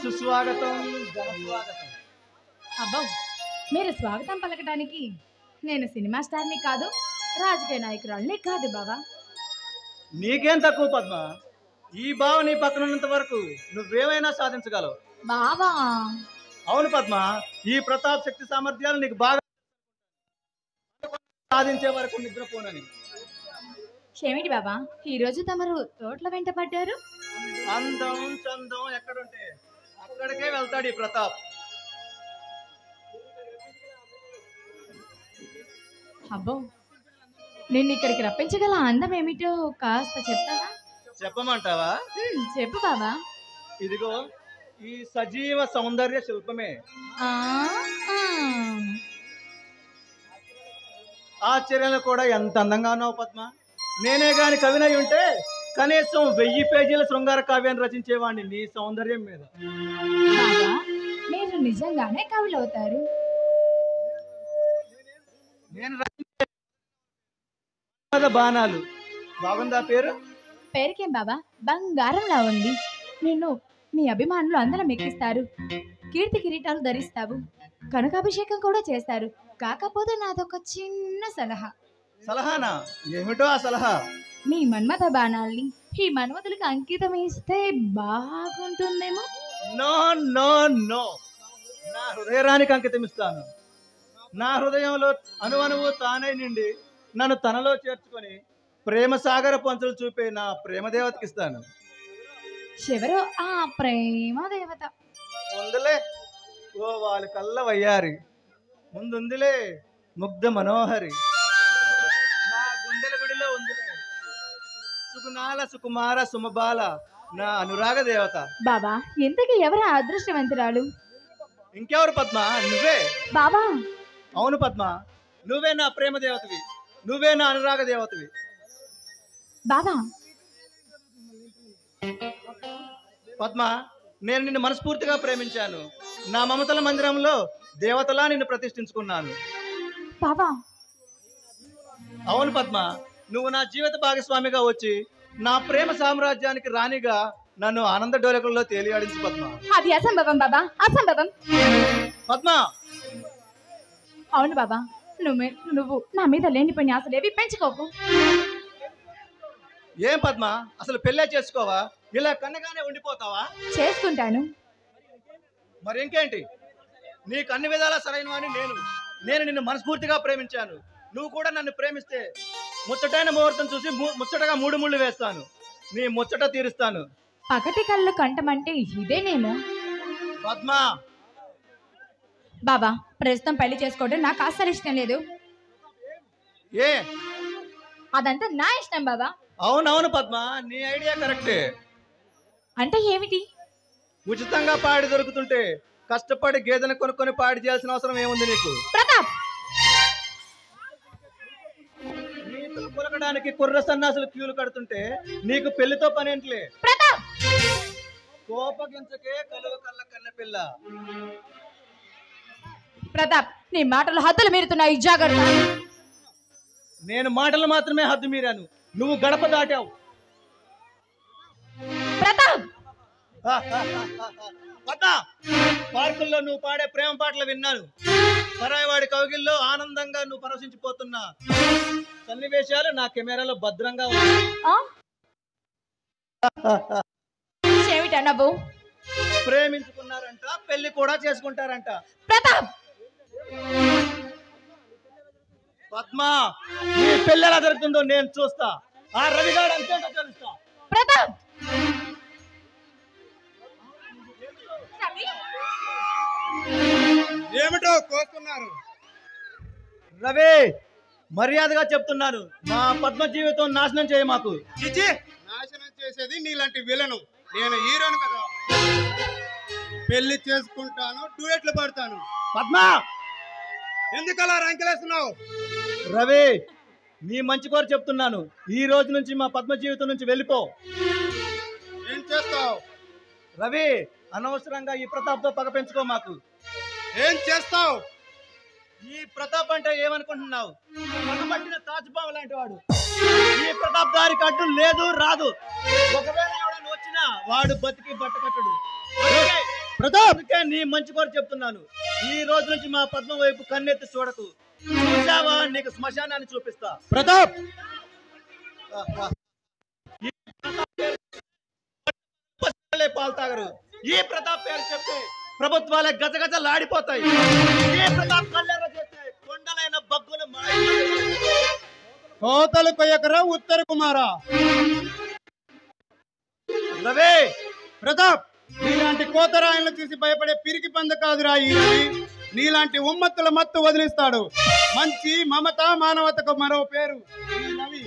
సుస్వాగతం జనస్వాగతం. అబ్బో, మీరు స్వాగతం పలకడానికి నేను సినిమా స్టార్ని కాదు, రాజకీయ నాయకురాల్ని కాదు బావా. నీకేం తక్కువ పద్మ. ఈ బావ నీ పక్కన ఉన్నంత వరకు నువ్వేమైనా సాధించగలవు బావా. అవును పద్మ, ఈ ప్రతాప్ శక్తి సామర్థ్యాలు నీకు బాగా సాధించే వరకు నిద్రపోనని. ఏమిటి బాబా, ఈరోజు తమరు తోటల వెంట పడ్డారు? అందం చందం ఎక్కడుంటే అక్కడికే వెళ్తాడు ఈ ప్రతాప్. అబ్బో, నిన్ను ఇక్కడికి రప్పించగల అందం ఏమిటో కాస్త చెప్తావా? చెప్పమంటావా? చెప్పు బాబా. ఇదిగో ఈ సజీవ సౌందర్య శిల్పమే. ఆ, ఆ. ఆశ్చర్యంలో కూడా ఎంత అందంగా ఉన్నావు పద్మ. నేనే గాని కవినై ఉంటే కనీసం 1000 పేజీల శృంగార కావ్యాన్ని రచించేవాడిని నీ సౌందర్యం మీద. బాబా, మీరు నిజంగానే కవులవుతారు. నేను రచించే బాణాలు బాగుందా పేరు? పేరుకేం బాబా, బంగారంలా ఉంది. నిన్ను మీ అభిమానులు అందరం ఎక్కిస్తారు, కీర్తి కిరీటాలు ధరిస్తావు, కనకాభిషేకం కూడా చేస్తారు. కాకపోతే నాదొక చిన్న సలహా. సలహానా? ఏమిటో ఆ సలహా? మీ మన్మథ బాణాల్ని ఈ మన్మథులకు అంకితం ఇస్తే బాగుంటుందేమో. నో నో నో, నా హృదయానికి అంకితం ఇస్తాను. నా హృదయంలో అణువణువు తానే నిండి నన్ను తనలో చేర్చుకొని ప్రేమ సాగర పంచులు చూపే నా ప్రేమ దేవతకి ఇస్తాను. చివరో ఆ ప్రేమ దేవత ఉందిలే ఓ వాళ్ళ కళ్ళ వయ్యారి, ముందుందిలే ముగ్ధ మనోహరి, నా గుండెల గుడిలో ఉందిలే సుకునాల సుకుమార సుమబాల నా అనురాగ దేవత. బాబా, ఇంతకీ ఎవరు ఆ అదృష్టవంతురాలు? ఇంకెవరు పద్మ? నువ్వే. బాబా. అవును పద్మ, నువ్వే నా ప్రేమ దేవతవి, నువ్వే నా అనురాగ దేవతవి. బాబా. పద్మ, నేను నిన్ను మనస్ఫూర్తిగా ప్రేమించాను. నా మమతల మందిరంలో దేవతలా నిన్ను ప్రతిష్ఠించుకున్నాను. బాబా. అవును పద్మ, నువ్వు నా జీవిత భాగస్వామిగా వచ్చి నా ప్రేమ సామ్రాజ్యానికి రాణిగా నన్ను ఆనంద డోలకుల్లో తేలియాడించు పద్మ. అది అసంభవం బాబా, అసంభవం. పద్మ. అవును బాబా, నువ్వు నా మీద లేనిపోయిన ఆశలేవి పెంచుకోకు. ఏం పద్మ, అసలు పెళ్ళే చేసుకోవా? ఇలా కన్నగానే ఉండిపోతావా? చేసుకుంటాను. మరి ఇంకేంటి, నీకు అన్ని విధాలా సరైన వాడిని నేను నిన్ను మనస్ఫూర్తిగా ప్రేమించాను. నువ్వు కూడా నన్ను ప్రేమిస్తే ముచ్చటైన ముహూర్తం చూసి ముచ్చటగా 3 ముళ్ళు వేస్తాను, నీ ముచ్చట తీరుస్తాను. పగటి కళ్ళు కంటమంటే ఇదేనేమో. పద్మ. బాబా, ప్రస్తుతం పెళ్లి చేసుకోవడం నాకు అస్సలు ఇష్టం లేదు. ఏ? అదంతా నా ఇష్టం బాబా. అవునవును పద్మ, నీ ఐడియా కరెక్టే. అంటే ఏమిటి? ఉచితంగా పాడి దొరుకుతుంటే కష్టపడి గేదెను కొనుక్కొని పాడి చేయాల్సిన అవసరం ఏముంది నీకు? ప్రతాప్. నీతో కొలకడానికి కుర్ర సన్నాసులు క్యూలు కడుతుంటే నీకు పెళ్లితో పనేంట్లే. ప్రతాప్. కోపగించకే కలువ కళ్ళ కన్న పిల్ల. ప్రతాప్, నీ మాటలు హద్దులు మీరుతున్నాయి, జాగ్రత్త. నేను మాటలు మాత్రమే హద్దు మీరాను, నువ్వు గడప దాటావు. ప్రతాప్. పార్కుల్లో నువ్వు పాడే ప్రేమ పాటలు విన్నాను. పరాయవాడి కౌగిల్లో ఆనందంగా నువ్వు పరవశించిపోతున్నా సన్నివేశాలు నా కెమెరాలో భద్రంగా ఉన్నాయి. ఏమిటా నవ్వు? ప్రేమించుకున్నారంట, పెళ్లి కూడా చేసుకుంటారంట. ప్రతాప్. పద్మ, నీ పెళ్లి ఎలా జరుగుతుందో నేను చూస్తా. ఆ రవిగాడు అంతేంటో తెలుస్తా. ప్రతాప్. ఏమిటో కోస్తున్నారు? రవి, మర్యాదగా చెప్తున్నాను, మా పద్మ జీవితం నాశనం చేయ మాకు. చిచి, నాశనం చేసేది నీలాంటి విలను. నేను హీరోను కదా, పెళ్లి చేసుకుంటాను, డ్యూయెట్లు పాడతాను. పద్మ, ఎందుకలా రంకెలేస్తున్నావు? రవి, నీ మంచి కోరి చెప్తున్నాను, ఈ రోజు నుంచి మా పద్మ జీవితం నుంచి వెళ్ళిపో. ఏం చేస్తావు? రవి, అనవసరంగా ఈ ప్రతాప్తో పగ పెంచుకో మాకు. ఏం చేస్తావు? ఈ ప్రతాప్ అంటే ఏమనుకుంటున్నావు? పగబట్టిన తాజ్బాబు లాంటి వాడు. ఈ ప్రతాప్ దారికి అడ్డు లేదు, రాదు. ఒకవేళ ఎవడన్నా వచ్చినా వాడు బతికి బట్ట కట్టడు. ప్రతాప్ అందుకే నీ మంచి కోరి చెప్తున్నాను. ఈ రోజు నుంచి మా పద్మ వైపు కన్నెత్తి చూడకు. చూసావా, నీకు శ్మశానాన్ని చూపిస్తా. ప్రతాప్ ఈ ప్రతాప్ పేరు పాలు తాగరు. ఈ ప్రతాప్ పేరు చెప్తే ప్రభుత్వాలే గజగజలాడిపోతాయి. ఈ ప్రతాప్ కళ్ళెర్ర చేస్తే కొండలైన బగ్గున కోతలు కొయ్యకరా ఉత్తర కుమారా. రవి, ప్రతాప్ నీలాంటి కోతరాయలను చూసి భయపడే పిరికి పంద కాదురా ఈ రవి. నీలాంటి ఉమ్మత్తుల మత్తు వదిలిస్తాడు. మంచి మమత మానవతకు మరో పేరు ఈ రవి.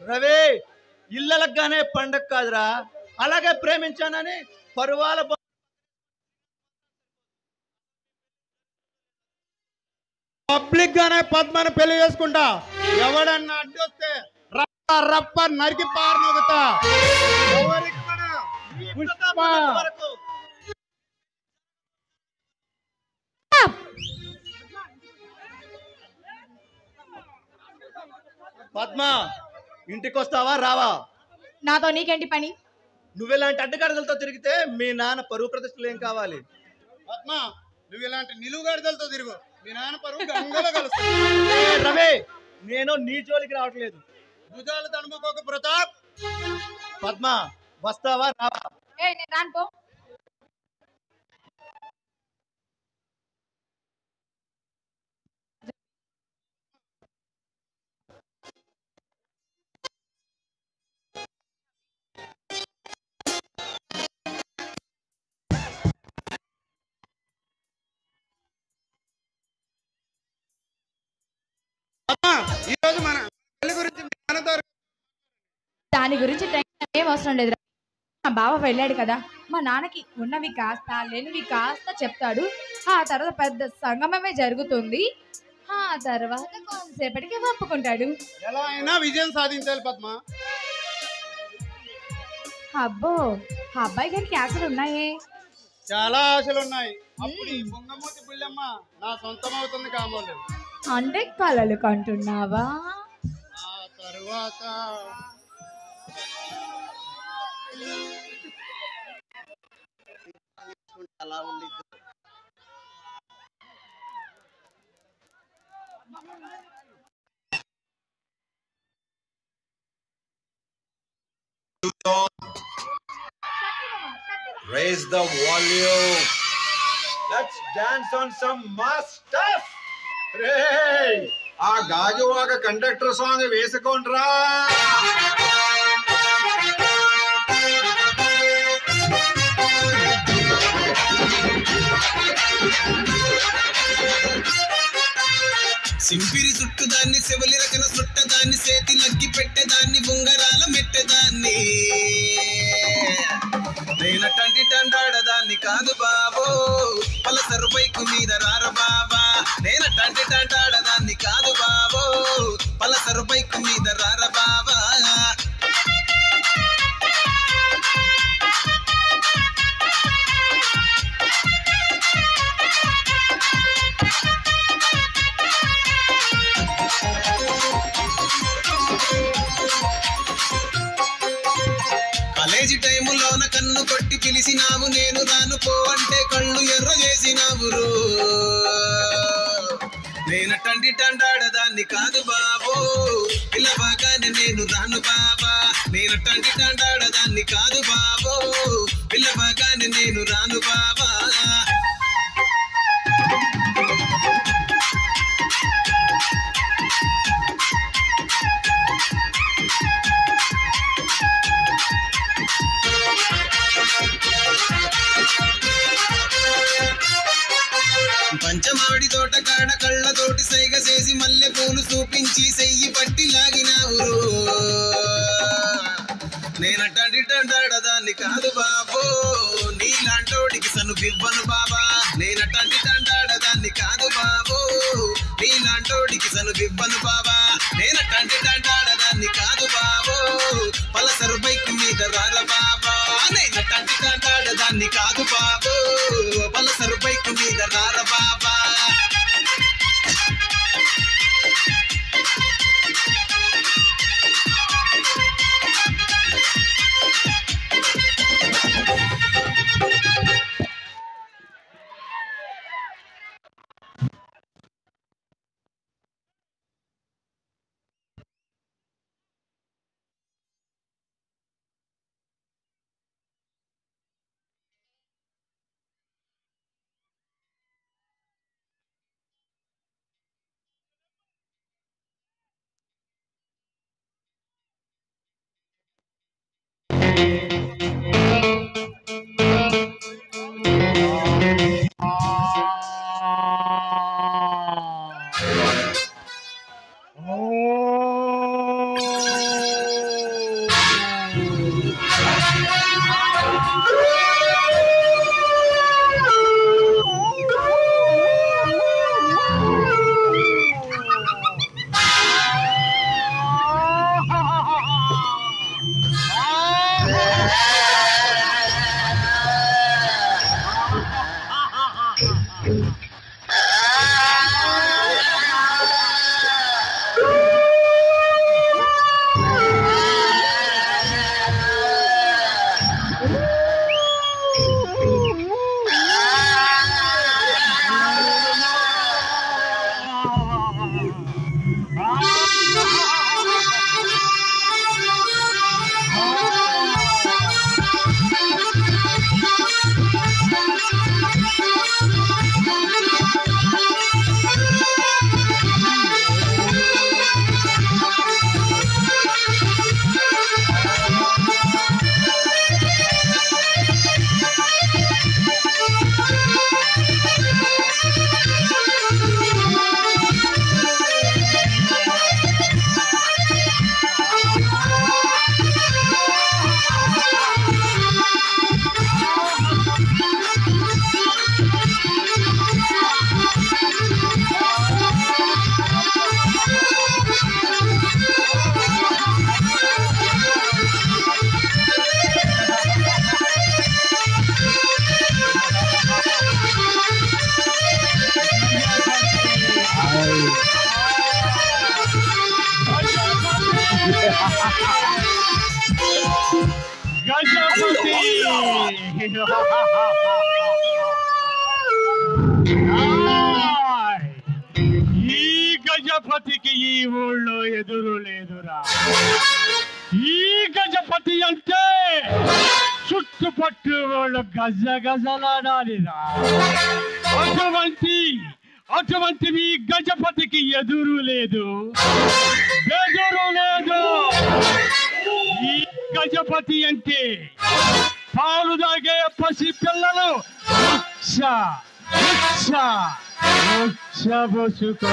రవి, ఇళ్ళలగానే పండగ కాదురా. అలాగే ప్రేమించానని పరువాల పబ్లిక్ గానే పద్మను పెళ్లి చేసుకుంటా. ఎవడన్నా అడ్డొస్తే రప్ప రప్ప నరికి పారనొగుతా. పుష్ప వరకు పద్మ, ఇంటికొస్తావా రావా? నాతో నీకేంటి పని? నువ్వెలాంటి అడ్డగడదలతో తిరిగితే మీ నాన్న పరువు ప్రతిష్టలు ఏం కావాలి? పద్మ నువ్వు ఇలాంటి నిలువుగడదలతో తిరుగు. మీ నాన్న పరువు గంగలో కలుస్తుంది. రవి, నేను నీ జోలికి రావట్లేదు. భుజాలు తడుముకోక ప్రతాప్. పద్మ, వస్తావా రావా? నేను రాను పో. ఈ రోజు మన పెళ్లి గురించి మీ నాన్నతో దాని గురించి టెన్షన్ ఏం అవసరం లేదు. మా బావ వెళ్ళాడు కదా, మా నాన్నకి ఉన్నవి కాస్త లేనివి కాస్త చెప్తాడు. ఆ తర్వాత పెద్ద సంగమమే జరుగుతుంది. ఆ తర్వాత కొంతసేపటికి ఒప్పుకుంటాడు. ఎలా అయినా విజయం సాధించాలి పద్మ. అబ్బో, ఆ అబ్బాయి గారికి ఆశలు ఉన్నాయే. చాలా ఆశలు ఉన్నాయి. అప్పుడు ఈ బొంగమూతి బుల్లెమ్మ నా సొంతం అవుతుంది కామోలేదు. అంటే కలలు కంటున్నావా? ఆ తరువాత అలా ఉంది. Raise the volume. Let's dance on some mass stuff. Hey, ఆ గాజువాక కండక్టర్ సాంగ్ వేసుకోండ్రా. సింపిరి చుట్టుదాన్ని శివలి రకన చుట్టదాన్ని చేతి లగ్గి పెట్టేదాన్ని ఉంగరాల మెట్టేదాన్ని నేనటంటి టంటాడదాన్ని కాదు బాబో పలసరు బైకు మీద రార బాబా నేనటంటి టంటాడదాన్ని కాదు బాబో పలసరు బైకు మీద రార బాబా కాలేజీ టైములోన కన్ను కొట్టి పిలిచినావు నేను రాను పో అంటే కళ్ళు ఎర్ర చేసినావు నేనటంటి టంటాడదాన్ని కాదు బాబో పిల్లబాగానే నేను రాను బాబా నేనటంటి టంటాడదాన్ని కాదు బాబో పిల్లబాగానే నేను రాను బాబా పంచమావిడి తోట కాడ కళ్ళతోటి సైగ చేసి మల్లె పూలు చూపించి సెయ్యి పట్టి లాగినావు నేనటంటి టంటాడదాన్ని కాదు బాబో నీలాంటోడికి సనుపివ్వను బాబా నేనటంటి టంటాడదాన్ని కాదు బాబో నీలాంటోడికి సనుపివ్వను బాబా నేనటంటి టంటాడదాన్ని కాదు బాబో పలసరు బైక్ మీద రాల బాబా నేనటంటి టంటాడదాన్ని కాదు బాబో పలసరు బైక్ మీద రార బాబా గజపతి ఈ గజపతికి ఈ ఊళ్ళో ఎదురు లేదురా. ఈ గజపతి అంటే చుట్టుపట్టు వాళ్ళు గజ గజలాడాలిరా. అటువంటి ఈ గజపతికి ఎదురు లేదు, బెదురు లేదు. ఈ గజపతి అంటే పాలు తాగే పసి పిల్లలు బోసుకో.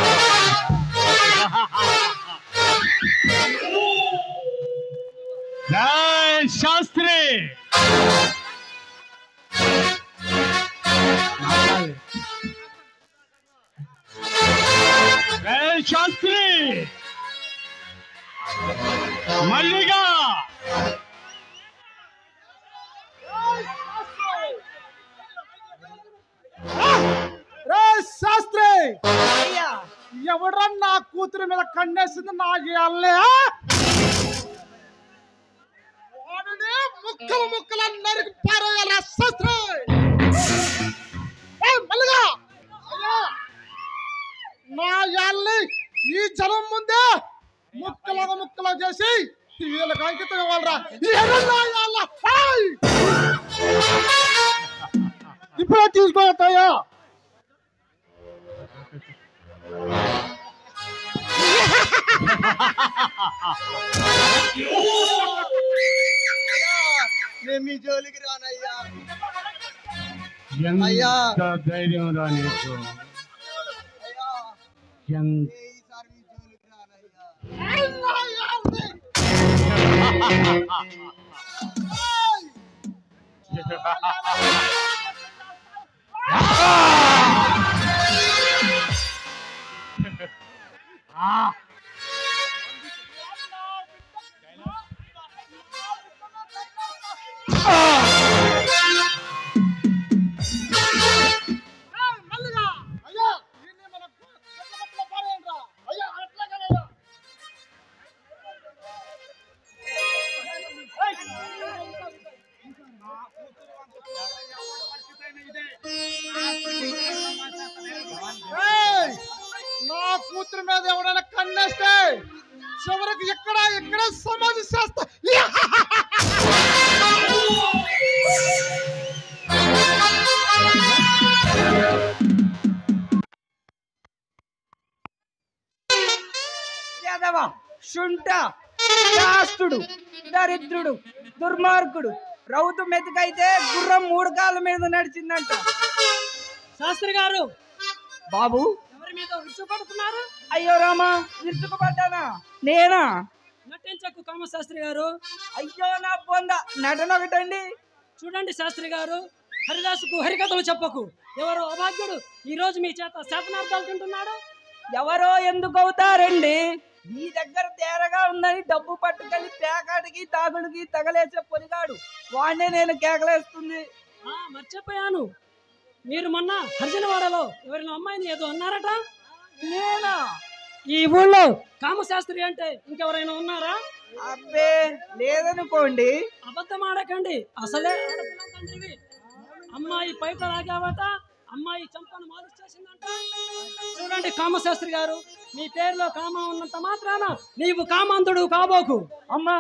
శాస్త్రి శాస్త్రి మల్లిగా శాస్త్రి ఎవడ్రా నా కూతురు మీద కన్నేసింది? నాకు అల్లే ముక్కలు ముక్కలు నరికి పారేయాల శాస్త్రి. మల్లిగా నా యాల్ని ఈ జనం ముందే ముక్కలుగా చేసి వీళ్ళకి అంకితం ఇవ్వాలరా. ఇప్పుడే తీసుకోతాయా? నేను మీ జోలికి రానయ్యా. ఎంత ధైర్యం రా నీకు? ఈసారి మీ జోలికి రానయ్యా. నా కూతురు మీద ఎవడైనా కన్నేస్తే చివరికి ఇక్కడ సమాధి చేస్తా. శుంఠ శాస్త్రుడు, దరిద్రుడు, దుర్మార్గుడు, రౌతు మెతుకైతే గుర్రం 3 కాళ్ళ మీద నడిచిందంట. శాస్త్రి గారు బాబు ఎవరి మీద ఉచ్చుపడుతున్నారు? అయ్యో రామా, విరుచుకుపడ్డానా? నేనా? నటించకు కామశాస్త్రి గారు. అయ్యో నా పొంద, నటన ఒకటండి. చూడండి శాస్త్రి గారు, హరిదాసుకు హరికథలు చెప్పకు. ఎవరో అభాగ్యుడు ఈ రోజు మీ చేత శాపనార్థాలు తింటున్నాడు. ఎవరో ఎందుకు అవుతారండి? మీ దగ్గర తేరగా ఉందని డబ్బు పట్టుకెళ్ళి పేకాటికి తాగుడికి తగలేసే పొలిగాడు వాడినే నేను కేకలేస్తుంది. మర్చిపోయాను, మీరు మొన్న హర్జనవాడలో ఎవరినో అమ్మాయిని ఏదో అన్నారట. నేనా? ఈ ఊళ్ళో కామశాస్త్రి అంటే ఇంకెవరైనా ఉన్నారా? అబ్బే లేదనుకోండి. అబద్ధం ఆడకండి, అసలే ఆడపిల్ల తండ్రివి. అమ్మాయి బయట లాగావట, అమ్మాయి చంపను మాలిష్ చేసిందంట. చూడండి కామశాస్త్రి గారు, మీ పేరులో కామ ఉన్నంత మాత్రాన నీవు కామాంధుడు కాబోకు. అమ్మా,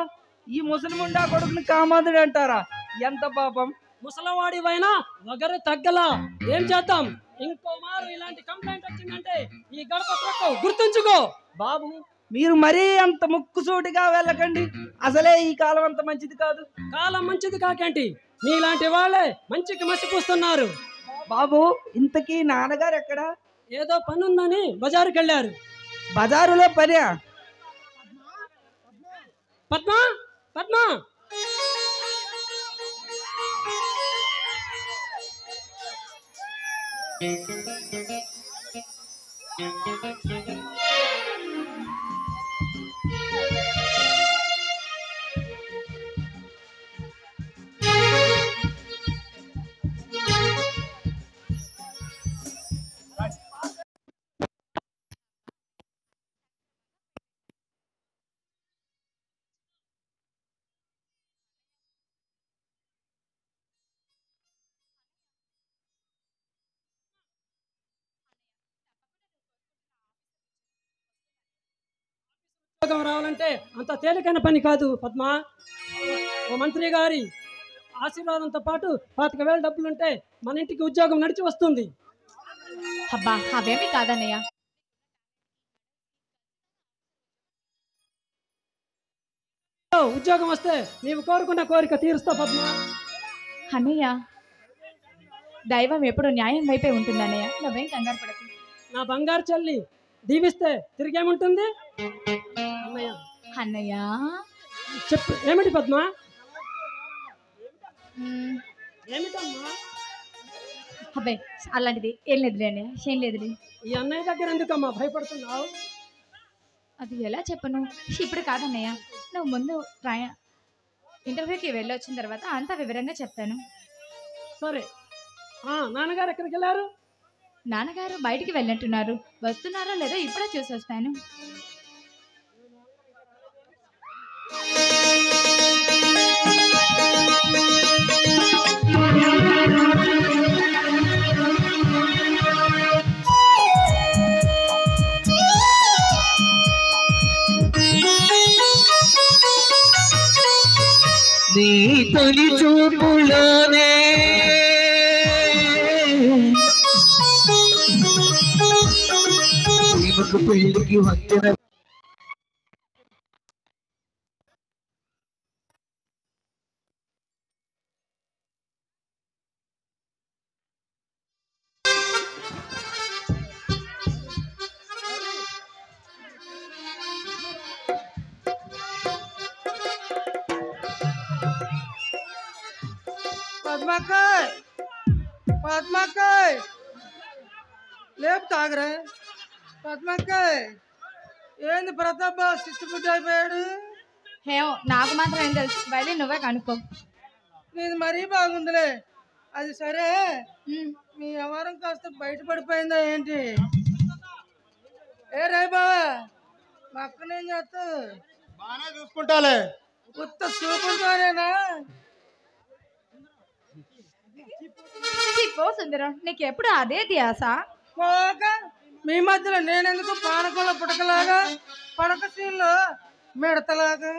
ఈ ముసలిముండా కొడుకుని కామాంధుడు అంటారా? ఎంత పాపం. ముసలవాడివైనా వగరు తగ్గలా. ఏం చేద్దాం, ఇంకో మారు ఇలాంటి కంప్లైంట్ వచ్చిందంటే ఈ గడప తొక్కవు, గుర్తుంచుకో. బాబు మీరు మరీ అంత ముక్కుసూటిగా వెళ్ళకండి. అసలే ఈ కాలం అంత మంచిది కాదు. కాలం మంచిది కాకేంటి, నీలాంటి వాళ్ళే మంచికి మసిపూస్తున్నారు. బాబు ఇంతకీ నాన్నగారు ఎక్కడా? ఏదో పని ఉందని బజారుకి వెళ్ళారు. బజారులో పనా? పద్మ, పద్మ, ఉద్యోగం రావాలంటే అంత తేలికైన పని కాదు పద్మ. ఓ మంత్రి గారి ఆశీర్వాదంతో పాటు 25,000 డబ్బులుంటే మన ఇంటికి ఉద్యోగం నడిచి వస్తుంది. అబ్బా అవేమి కాదన్నయ్య. ఉద్యోగం వస్తే నీవు కోరుకున్న కోరిక తీరుస్తా పద్మ. అన్నయ్య, దైవం ఎప్పుడు న్యాయం వైపే ఉంటుంది అన్నయ్య, నువ్వేం కంగారు పడకు. నా బంగారు చెల్లి దీవిస్తే తిరిగేముంటుంది? అన్నయ్య, అన్నయ్య చెప్పు, ఏమిటి పద్మ? ఏమిటమ్మా? అబ్బాయి అలాంటిది ఏం లేదులే అన్నయ్య, ఏం లేదులే. ఈ అన్నయ్య దగ్గర ఎందుకమ్మా భయపడుతున్నావు? అది ఎలా చెప్పను, ఇప్పుడు కాదన్నయ్య, నువ్వు ముందు ఇంటర్వ్యూకి వెళ్ళొచ్చిన తర్వాత అంతా వివరంగా చెప్తాను. సరే. నాన్నగారు ఎక్కడికి వెళ్ళారు? నాన్నగారు బయటికి వెళ్ళంటున్నారు, వస్తున్నారో లేదో ఇప్పుడే చూసి వస్తాను. నీ తొలి చూపులోనే ప్రేమకు పెళ్లికి వంతెన పద్మకాయ్, పద్మకాయ్ లేపు తాగరే. పద్మకాయ్ ఏంది ప్రతాప్ శిష్టిబుద్ధి అయిపోయాడు? హేమో నాకు మాత్రం ఏం తెలుసు, వెళ్ళి నువ్వే కనుక్కో. నీది మరీ బాగుందిలే. అది సరే, మీ వ్యవహారం కాస్త బయటపడిపోయిందా ఏంటి? ఏ రే బావా, మా అక్కనేం చేస్తావు? బాగానే చూసుకుంటాలే. ఉత్త చూపులతోనేనా? పో సుందరం, నీకు ఎప్పుడు అదే ధ్యాస. పోక మీ మధ్యలో నేనెందుకు పానకంలో పుటకలాగా, పడక సీన్లో మిడతలాగా?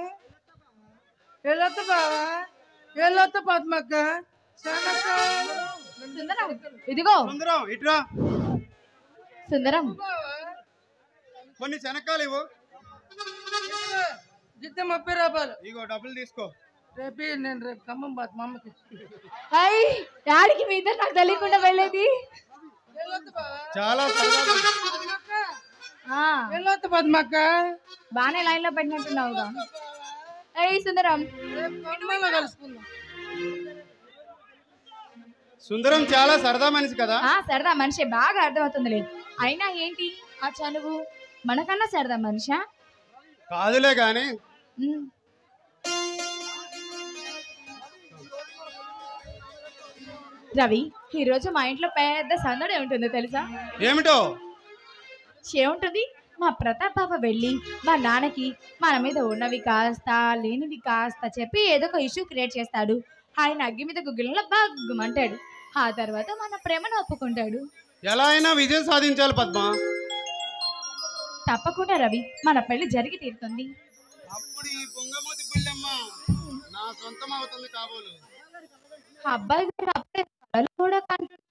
వెళ్ళొద్దు బావా, వెళ్ళొద్దు పద్మక్క. సుందరం ఇదిగో. సుందరం ఇట్రా. సుందరం కొన్ని శనక్కాయలు ఇవ్వు. జిత్తే 30 రూపాయలు. ఇగో డబ్బులు తీసుకో. నేను రేపు ఖమ్మం పోతా మా అమ్మకి. అయ్యి డాడీకి మీ ఇద్దరు నాకు తెలియకుండా వెళ్ళేది. చాలా సరదా. వెళ్ళొద్దు పద్మక్క. బానే లైన్ లో పెట్టినట్టున్నావుగా. అయ్యి సుందరం కలుసుకుందాం. సుందరం చాలా సరదా మనిషి కదా. సరదా మనిషి, బాగా అర్థమవుతుంది లేదు. అయినా ఏంటి ఆ చనువు, మనకన్నా సరదా మనిషా? కాదులే గాని రవి, ఈ రోజు మా ఇంట్లో పెద్ద సందడి ఉంటుందో తెలుసా? ఏమిటో? ఏముంటుంది, మా ప్రతాప్ బాబా వెళ్ళి మా నాన్నకి మన మీద ఉన్నవి కాస్త లేనివి కాస్త చెప్పి ఏదో ఒక ఇష్యూ క్రియేట్ చేస్తాడు. ఆయన అగ్గి మీద గుగ్గిలంలో బగ్గుమంటాడు. ఆ తర్వాత మన ప్రేమను ఒప్పుకుంటాడు. ఎలా అయినా విజయం సాధించాలి పద్మ. తప్పకుండా రవి, మన పెళ్లి జరిగి తీరుతుంది. అప్పుడు ఈ పొంగమూతి పుల్లమ్మ నా సొంతం అవుతుంది కాబోలు. అబ్బాయి గారు అప్పుడే కళలు కూడా కంటున్నారు.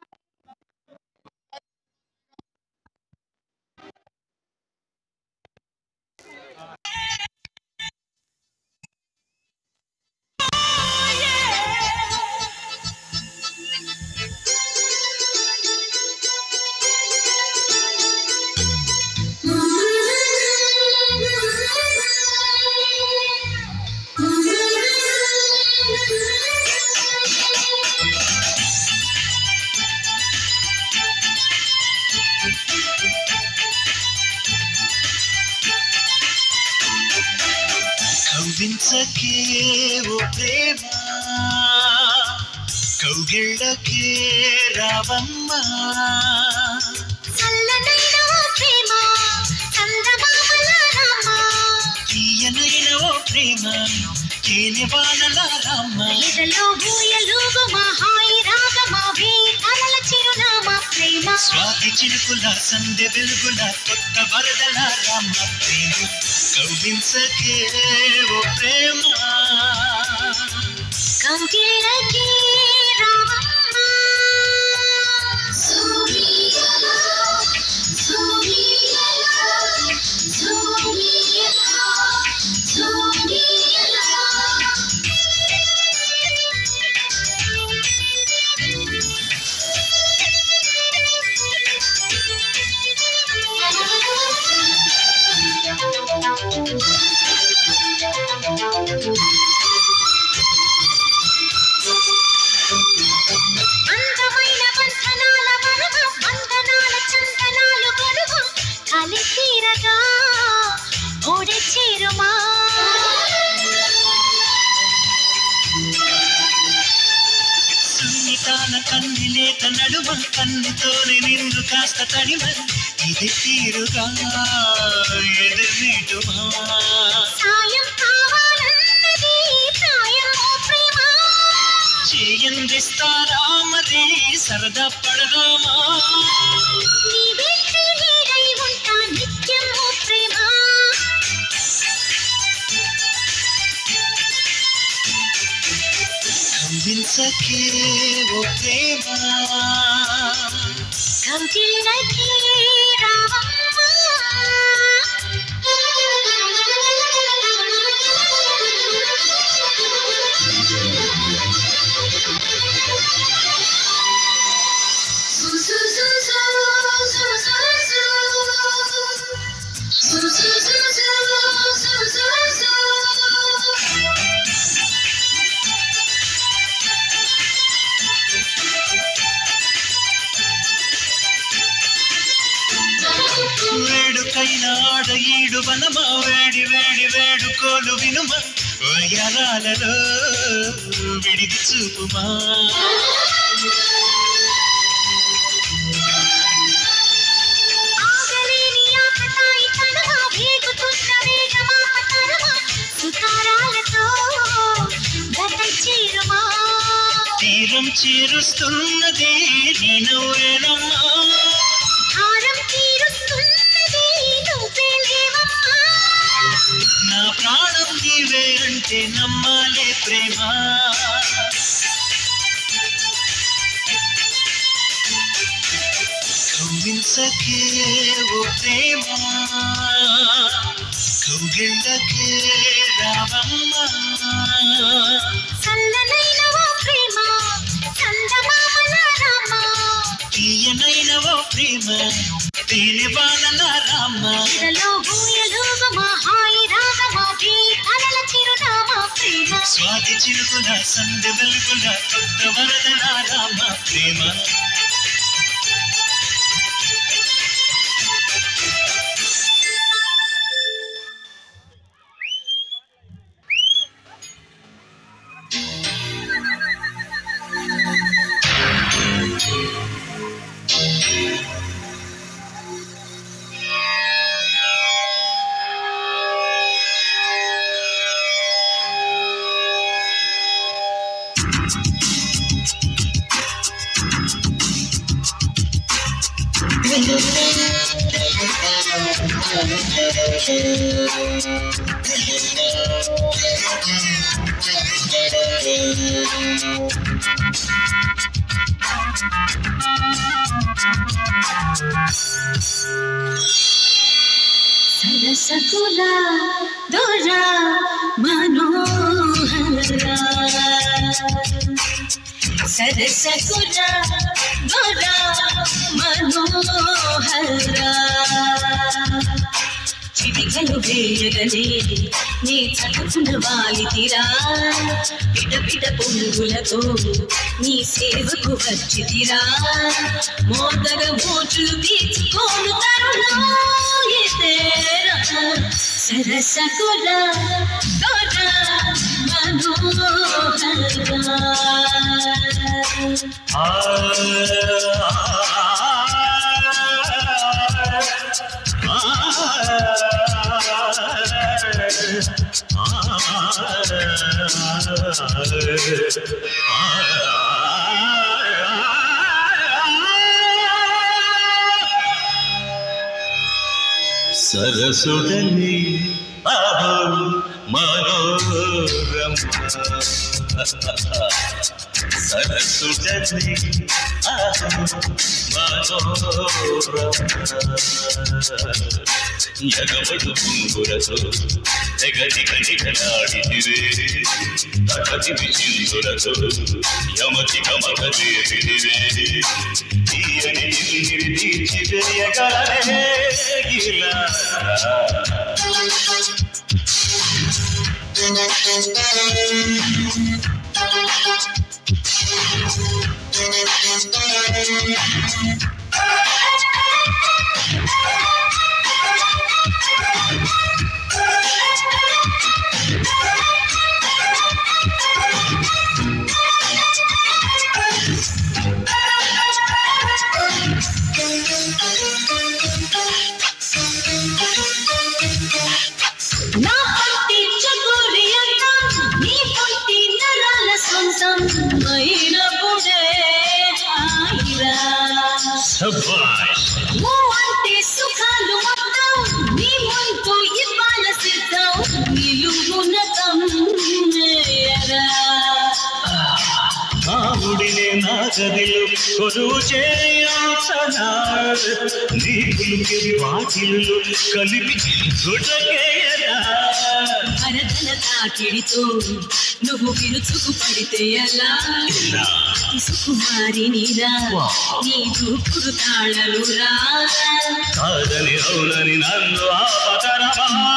కౌగిలించకే ఓ ప్రేమ, కౌగిళ్ళకే రావమ్మా. చల్లనైన ఓ ప్రేమ, చందమామల రామ. తీయనైన ఓ ప్రేమ, తేనె వానల రామ. ఎదలో ఊయలుగు మా హాయి రాగమా, వేదనల చిరునామా ప్రేమ. స్వాతి చిలుకుల సందె వెలుగుల కొత్త వరదల రామ ప్రేమ. కౌగిలించకే ఓ ప్రేమ, కౌగిళ్ళకే రావమ్మా. సోమియలా సోమియలా సోమియలా సోమియలా. అందమైన బంధనాల వరమ, బంధనాల చందనాలు గొలువ, కలి తీరగా ఓడే చేరుమా. సున్నితాల కన్నిలేత నడుమ, కన్నితోనే నిన్ను కాస్త తడిమ. ఇది తీరుగా ఎదురుమా. సాయం కావాలన్నది ప్రాయం ఓ ప్రేమ. చేయందిస్తారా మరి సరదా పడదామా. నీ వెంటే నీడై ఉంటా నిత్యం ఓ ప్రేమ. కౌగిలించకే ఓ ప్రేమ, కౌగిళ్ళకే రావమ్మా. వేడుకైన ఆడ ఈడు వనమా, వేడి వేడి వేడుకోలు వినుమ. వయరాలలో విడిది చూపుమా. ఆగలేని ఆకతాయి తనమా, వేగుతున్న వేగమాపతరమా. సుతారాలతో గతం చేరుమా. తీరం చేరుస్తున్నది నీ నవ్వేనమ్మా. హారం తీరుస్తున్నది నువ్వే లేవమ్మా. నా ప్రాణం నీవే అంటే నమ్మాలే ప్రేమ. కౌగిలించకే కౌగిళ్ళకే ఓ ప్రేమ కౌగిళ్ళకే రావమ్మ చల్లనైన ఓ ప్రేమ చందమామల రామ తీయనైన ఓ ప్రేమ తేనెవానల రామ ఇదలో ఊయలుగమా హాయి రాగమా ఈ కలల చిరునామా ప్రేమ స్వాతి చిలుకుల సందె వెలుగుల కొత్త వరదల రామ ప్రేమ సరసకుల దొరా మనోహర సరసకుల దొరా మనోహర చిటికలు వేయగలే నీ చదువున వాలితిరా పిట పిట పొంగులతో నీ సేవకు వచ్చితిరా మోదగ మోచులు తీర్చుకోను తరుణం ఇదేరా సరసకుల దొరా సరసుడని అహో మనోరమ సరసుడని అహో మనోరమ ఎగబడు పుంగురతో తెగదిగనిగలాడితిరే తగది విచిందులతో యమతి కమకదేవిరే తీయని నిన్నిరి తీర్చి వెయ్యగలనే గిలా నా పట్టి చకోరి అందం నీ పట్టి నరాల సొంతం అయినప్పుడే హాయిరా శభాష్ ఓ అంటే సుఖాలు మొత్తం నీ ముందు ఇవ్వాల సిద్ధం నిలువున తమ్మేయరా కాముడినే నా గదిలో కొరువు చేయనా నీకులకి వాకిలు కలిపి గుడకేయరా వరదల తాకిడితో నువ్వు విరుచుకు పడితే ఎలా సుకుమారి నీరా నీ దూకుడు తాళలురా కాదని అవునని నన్ను ఆపతరమా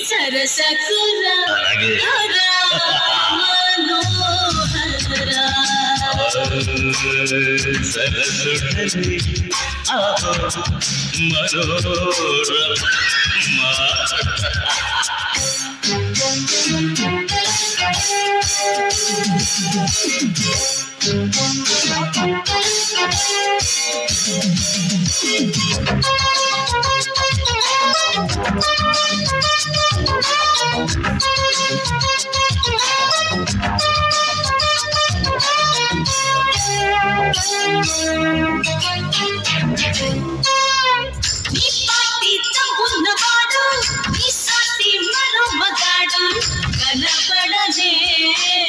సరసకురా అలాగే. మనోహరా సరసుడని అహో మనోరమ నీ పాటి తప్పున్నవాడు నీ సాటి మరో మగాడు కనపడనే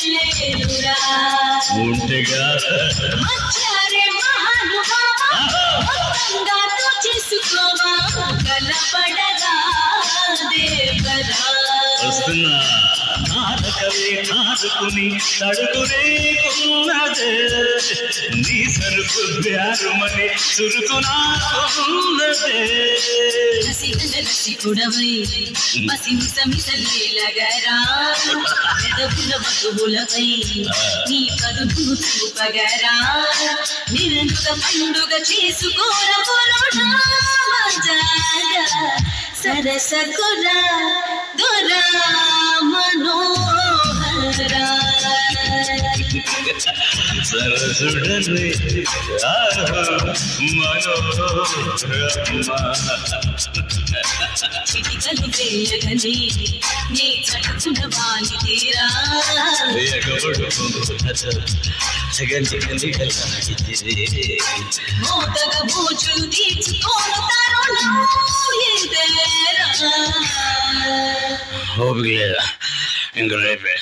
లేరురా ఉంటగా మచ్చారే మహానుభావ దొంగతో చేసుకోవా కలపడగా దేవరా వస్తున్నా నారకవే నారుకుని తడుకునేకున్నదే నీ సరుకు బ్యారుమని చురుకు నాకున్నదే రసికుడవై మసిమిసమిసలీలగరా పెదవుల మధువులపై నీ కదుపు చూపగరా నిరంత పండుగ చేసుకోర కొరోనా మజాగా సరసకురా దొరా మనోహరా సరసుడనే మనోరమ చిటికలు వేయగని నీ చటుకున వాలి తీరా మోతగ బూచులు తీర్చుకోను తరుణం ఇదేరా ಹೋಗ್ಲಿಲ್ಲ ಹಿಂಗ ರೇಪೆ